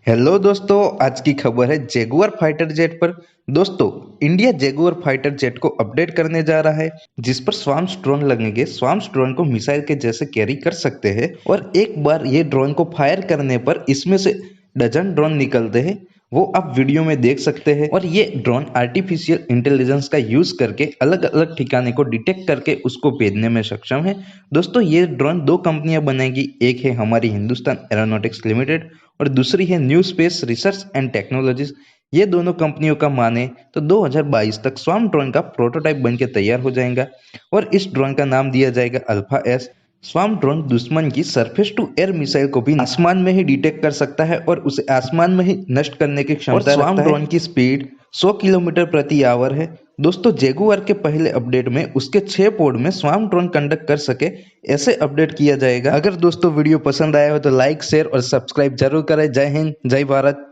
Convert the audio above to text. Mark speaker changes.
Speaker 1: Hello दोस्तों, आज की खबर है जैगुआर फाइटर जेट पर। दोस्तों, इंडिया जैगुआर फाइटर जेट को अपडेट करने जा रहा है, जिस पर स्वार्म्स ड्रोन लगेंगे। स्वार्म्स ड्रोन को मिसाइल के जैसे कैरी कर सकते हैं और एक बार ये ड्रोन को फायर करने पर इसमें से डजन ड्रोन निकलते हैं। वो आप वीडियो में देख सकते हैं। और ये ड्रोन आर्टिफिशियल इंटेलिजेंस का यूज करके अलग अलग ठिकाने को डिटेक्ट करके उसको भेजने में सक्षम है। दोस्तों, ये ड्रोन दो कंपनियां बनाएगी। एक है हमारी हिंदुस्तान एरोनॉटिक्स लिमिटेड और दूसरी है new space research and technologies. ये दोनों कंपनियों का माने तो 2022 तक स्वार्म ड्रोन का प्रोटोटाइप बनके तैयार हो जाएगा और इस ड्रोन का नाम दिया जाएगा अल्फा एस। स्वार्म ड्रोन दुश्मन की सरफेस टू एयर मिसाइल को भी आसमान में ही डिटेक्ट कर सकता है और उसे आसमान में ही नष्ट करने की क्षमता रखता है। स्वार्म ड्रोन की स्पीड 100 किलोमीटर प्रति आवर है। दोस्तों, जैगुआर के पहले अपडेट में उसके 6 पोड में स्वार्म ड्रोन कंडक्ट कर सके, ऐसे अपडेट किया जाएगा। अगर दोस्तों वीडियो पसंद आया हो तो लाइक, शेयर और सब्सक्राइब जरूर करें। जय हिंद, जय भारत।